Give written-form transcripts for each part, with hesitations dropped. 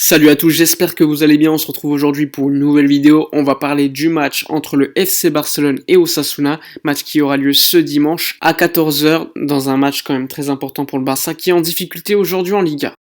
Salut à tous, j'espère que vous allez bien. On se retrouve aujourd'hui pour une nouvelle vidéo. On va parler du match entre le FC Barcelone et Osasuna, match qui aura lieu ce dimanche à 14h dans un match quand même très important pour le Barça qui est en difficulté aujourd'hui en Liga.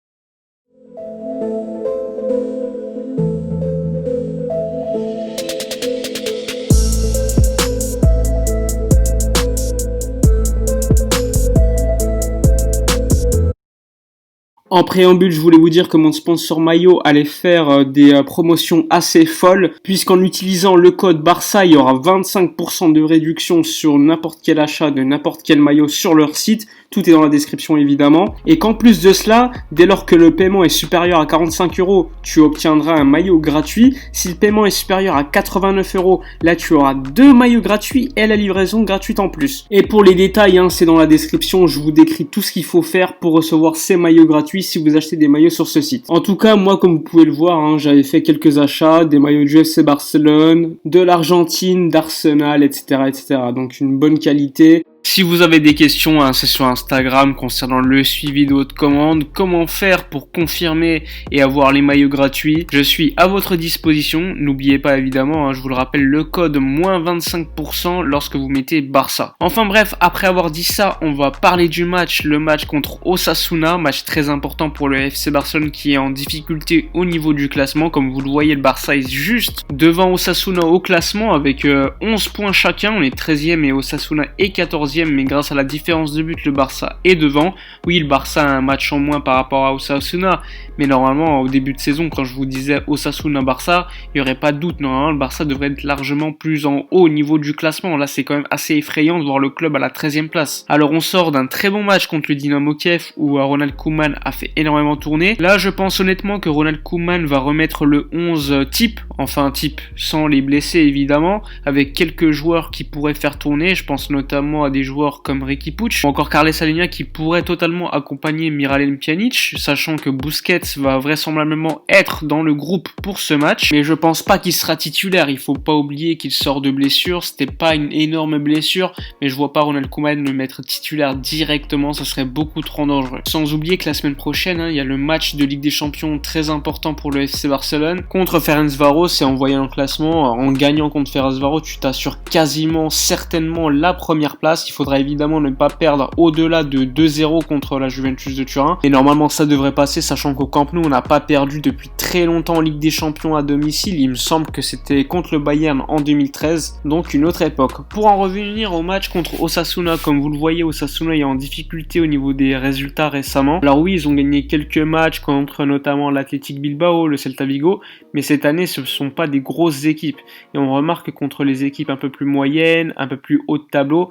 En préambule, je voulais vous dire que mon sponsor maillot allait faire des promotions assez folles, puisqu'en utilisant le code Barça, il y aura 25% de réduction sur n'importe quel achat de n'importe quel maillot sur leur site. Tout est dans la description évidemment. Et qu'en plus de cela, dès lors que le paiement est supérieur à 45 €, tu obtiendras un maillot gratuit. Si le paiement est supérieur à 89 €, là tu auras 2 maillots gratuits et la livraison gratuite en plus. Et pour les détails, c'est dans la description, je vous décris tout ce qu'il faut faire pour recevoir ces maillots gratuits si vous achetez des maillots sur ce site. En tout cas, moi comme vous pouvez le voir, j'avais fait quelques achats, des maillots du FC Barcelone, de l'Argentine, d'Arsenal, etc. Donc une bonne qualité. Si vous avez des questions, c'est sur Instagram concernant le suivi de votre commande, comment faire pour confirmer et avoir les maillots gratuits. Je suis à votre disposition. N'oubliez pas évidemment, je vous le rappelle, le code moins 25% lorsque vous mettez Barça. Enfin bref, après avoir dit ça, on va parler du match, le match contre Osasuna, match très important pour le FC Barcelone qui est en difficulté au niveau du classement. Comme vous le voyez, le Barça est juste devant Osasuna au classement avec 11 points chacun. On est 13e et Osasuna est 14e. Mais grâce à la différence de but, le Barça est devant. Oui, le Barça a un match en moins par rapport à Osasuna, mais normalement, au début de saison, quand je vous disais Osasuna-Barça, il n'y aurait pas de doute. Normalement, le Barça devrait être largement plus en haut au niveau du classement. Là, c'est quand même assez effrayant de voir le club à la 13e place. Alors, on sort d'un très bon match contre le Dynamo Kiev où Ronald Koeman a fait énormément tourner. Là, je pense honnêtement que Ronald Koeman va remettre le 11 type, enfin type sans les blessés évidemment, avec quelques joueurs qui pourraient faire tourner. Je pense notamment à des joueurs comme Riqui Puig ou encore Carles Alenia qui pourraient totalement accompagner Miralem Pjanic, sachant que Busquets va vraisemblablement être dans le groupe pour ce match, mais je pense pas qu'il sera titulaire. Il faut pas oublier qu'il sort de blessure, c'était pas une énorme blessure, mais je vois pas Ronald Koeman le mettre titulaire directement, ça serait beaucoup trop dangereux. Sans oublier que la semaine prochaine, il y a le match de Ligue des Champions très important pour le FC Barcelone contre Ferencváros, et en voyant le classement, en gagnant contre Ferencváros, tu t'assures quasiment certainement la première place. Il faudra évidemment ne pas perdre au-delà de 2-0 contre la Juventus de Turin. Et normalement ça devrait passer, sachant qu'au Camp Nou on n'a pas perdu depuis très longtemps en Ligue des Champions à domicile. Il me semble que c'était contre le Bayern en 2013, donc une autre époque. Pour en revenir au match contre Osasuna, comme vous le voyez, Osasuna est en difficulté au niveau des résultats récemment. Alors oui, ils ont gagné quelques matchs contre notamment l'Athletic Bilbao, le Celta Vigo, mais cette année ce ne sont pas des grosses équipes. Et on remarque que contre les équipes un peu plus moyennes, un peu plus haut de tableau,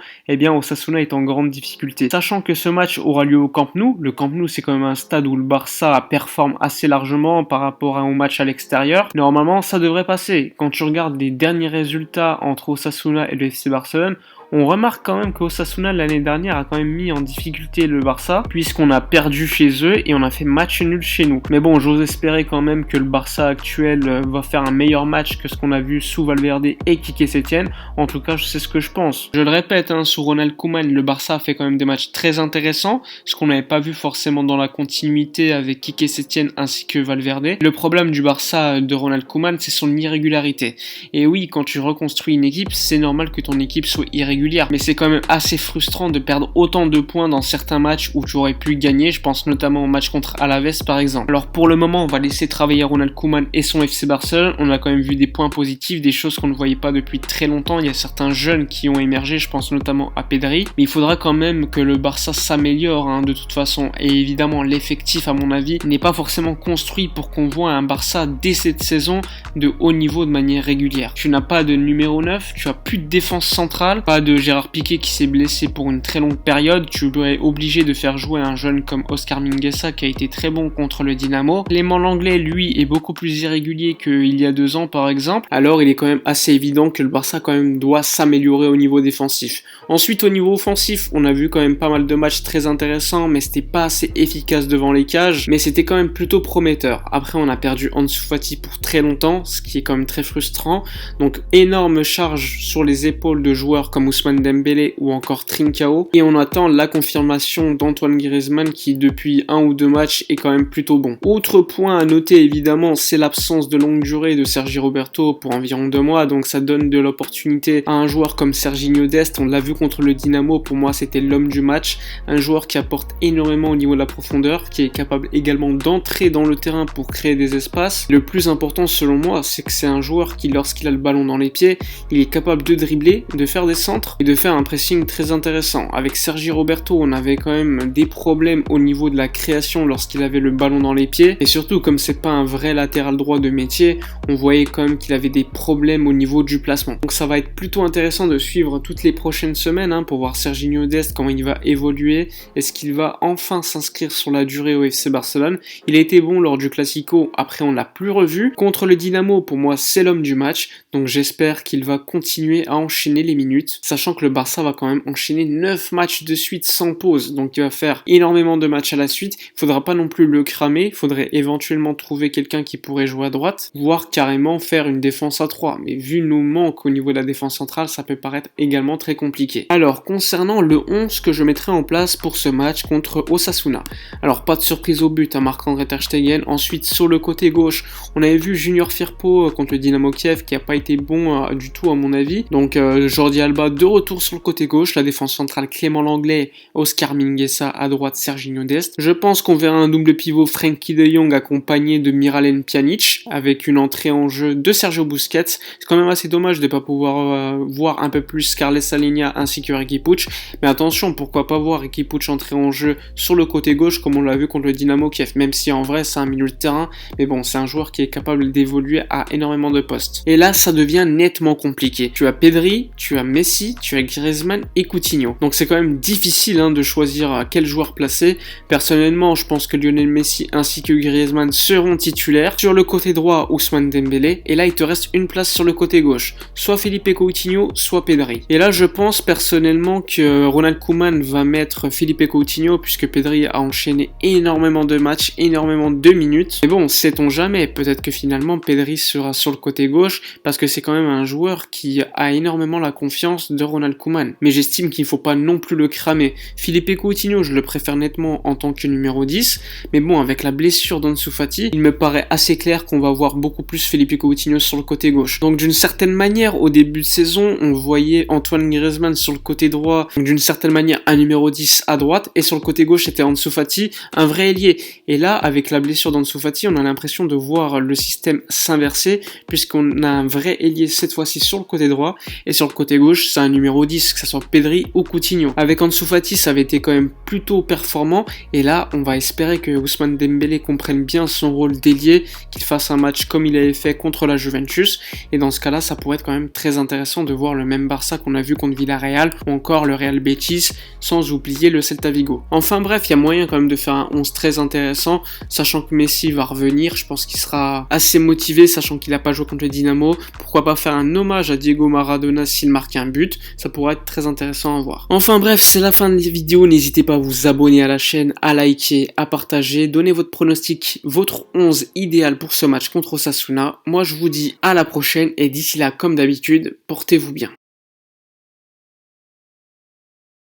Osasuna est en grande difficulté. Sachant que ce match aura lieu au Camp Nou. Le Camp Nou, c'est quand même un stade où le Barça performe assez largement par rapport au match à l'extérieur. Normalement, ça devrait passer. Quand tu regardes les derniers résultats entre Osasuna et le FC Barcelone, on remarque quand même qu'Osasuna l'année dernière a quand même mis en difficulté le Barça, puisqu'on a perdu chez eux et on a fait match nul chez nous. Mais bon, j'ose espérer quand même que le Barça actuel va faire un meilleur match que ce qu'on a vu sous Valverde et Quique Setién. En tout cas, c'est ce que je pense. Je le répète, sous Ronald Koeman, le Barça a fait quand même des matchs très intéressants, ce qu'on n'avait pas vu forcément dans la continuité avec Quique Setién ainsi que Valverde. Le problème du Barça de Ronald Koeman, c'est son irrégularité. Et oui, quand tu reconstruis une équipe, c'est normal que ton équipe soit irrégulière. Mais c'est quand même assez frustrant de perdre autant de points dans certains matchs où tu aurais pu gagner. Je pense notamment au match contre Alaves par exemple. Alors pour le moment, on va laisser travailler Ronald Koeman et son FC Barcelone. On a quand même vu des points positifs, des choses qu'on ne voyait pas depuis très longtemps. Il y a certains jeunes qui ont émergé, je pense notamment à Pedri. Mais il faudra quand même que le Barça s'améliore de toute façon. Et évidemment, l'effectif, à mon avis, n'est pas forcément construit pour qu'on voit un Barça dès cette saison de haut niveau de manière régulière. Tu n'as pas de numéro 9, tu as plus de défense centrale, pas de Gérard Piqué qui s'est blessé pour une très longue période. Tu es obligé de faire jouer un jeune comme Oscar Mingueza qui a été très bon contre le Dynamo. Clément Lenglet, lui, est beaucoup plus irrégulier qu'il y a 2 ans par exemple. Alors il est quand même assez évident que le Barça quand même doit s'améliorer au niveau défensif. Ensuite au niveau offensif, on a vu quand même pas mal de matchs très intéressants, mais c'était pas assez efficace devant les cages, mais c'était quand même plutôt prometteur. Après on a perdu Ansu Fati pour très longtemps, ce qui est quand même très frustrant. Donc énorme charge sur les épaules de joueurs comme Ousmane Dembélé ou encore Trincao. Et on attend la confirmation d'Antoine Griezmann qui depuis 1 ou 2 matchs est quand même plutôt bon. Autre point à noter évidemment, c'est l'absence de longue durée de Sergi Roberto pour environ 2 mois, donc ça donne de l'opportunité à un joueur comme Serginho Dest. On l'a vu contre le Dynamo, pour moi c'était l'homme du match, un joueur qui apporte énormément au niveau de la profondeur, qui est capable également d'entrer dans le terrain pour créer des espaces. Le plus important selon moi, c'est que c'est un joueur qui, lorsqu'il a le ballon dans les pieds, il est capable de dribbler, de faire des centres et de faire un pressing très intéressant. Avec Sergi Roberto, on avait quand même des problèmes au niveau de la création lorsqu'il avait le ballon dans les pieds, et surtout comme c'est pas un vrai latéral droit de métier, on voyait quand même qu'il avait des problèmes au niveau du placement. Donc ça va être plutôt intéressant de suivre toutes les prochaines semaines pour voir Serginho Dest, comment il va évoluer, est-ce qu'il va enfin s'inscrire sur la durée au FC Barcelone. Il a été bon lors du Classico, après on l'a plus revu. Contre le Dynamo, pour moi c'est l'homme du match, donc j'espère qu'il va continuer à enchaîner les minutes, sachant que le Barça va quand même enchaîner 9 matchs de suite sans pause, donc il va faire énormément de matchs à la suite. Il faudra pas non plus le cramer, il faudrait éventuellement trouver quelqu'un qui pourrait jouer à droite, voire carrément faire une défense à 3, mais vu nos manques au niveau de la défense centrale, ça peut paraître également très compliqué. Alors concernant le 11 que je mettrai en place pour ce match contre Osasuna, alors pas de surprise au but à Marc-André ter Stegen. Ensuite sur le côté gauche, on avait vu Junior Firpo contre le Dynamo Kiev qui a pas été bon du tout à mon avis, donc Jordi Alba de retour sur le côté gauche, la défense centrale Clément Langlais, Oscar Mingueza à droite, Serginho Dest. Je pense qu'on verra un double pivot Frenkie de Jong accompagné de Miralem Pjanic avec une entrée en jeu de Sergio Busquets. C'est quand même assez dommage de ne pas pouvoir voir un peu plus Carles Alenia ainsi que Riqui Puig, mais attention, pourquoi pas voir Riqui Puig entrer en jeu sur le côté gauche comme on l'a vu contre le Dynamo Kiev, même si en vrai c'est un milieu de terrain, mais bon, c'est un joueur qui est capable d'évoluer à énormément de postes. Et là ça devient nettement compliqué. Tu as Pedri, tu as Messi, tu as Griezmann et Coutinho, donc c'est quand même difficile de choisir quel joueur placer. Personnellement je pense que Lionel Messi ainsi que Griezmann seront titulaires. Sur le côté droit, Ousmane Dembélé, et là il te reste une place sur le côté gauche, soit Felipe Coutinho, soit Pedri. Et là je pense personnellement que Ronald Koeman va mettre Felipe Coutinho puisque Pedri a enchaîné énormément de matchs, énormément de minutes. Mais bon, sait-on jamais, peut-être que finalement Pedri sera sur le côté gauche parce que c'est quand même un joueur qui a énormément la confiance de Ronald Koeman. Mais j'estime qu'il ne faut pas non plus le cramer. Felipe Coutinho, je le préfère nettement en tant que numéro 10, mais bon, avec la blessure d'Ansu Fati, il me paraît assez clair qu'on va voir beaucoup plus Felipe Coutinho sur le côté gauche. Donc d'une certaine manière, au début de saison, on voyait Antoine Griezmann sur le côté droit, donc d'une certaine manière un numéro 10 à droite, et sur le côté gauche c'était Ansu Fati, un vrai ailier. Et là, avec la blessure d'Ansu Fati, on a l'impression de voir le système s'inverser, puisqu'on a un vrai ailier cette fois-ci sur le côté droit, et sur le côté gauche, c'est un numéro 10, que ce soit Pedri ou Coutinho. Avec Ansu Fati, ça avait été quand même plutôt performant, et là, on va espérer que Ousmane Dembélé comprenne bien son rôle d'ailier, qu'il fasse un match comme il avait fait contre la Juventus, et dans ce cas-là, ça pourrait être quand même très intéressant de voir le même Barça qu'on a vu contre Villarreal, ou encore le Real Betis, sans oublier le Celta Vigo. Enfin bref, il y a moyen quand même de faire un 11 très intéressant, sachant que Messi va revenir, je pense qu'il sera assez motivé, sachant qu'il n'a pas joué contre le Dynamo. Pourquoi pas faire un hommage à Diego Maradona s'il marque un but, ça pourrait être très intéressant à voir. Enfin bref, c'est la fin de la vidéo, n'hésitez pas à vous abonner à la chaîne, à liker, à partager, donnez votre pronostic, votre 11 idéal pour ce match contre Osasuna. Moi je vous dis à la prochaine, et d'ici là, comme d'habitude, portez-vous bien.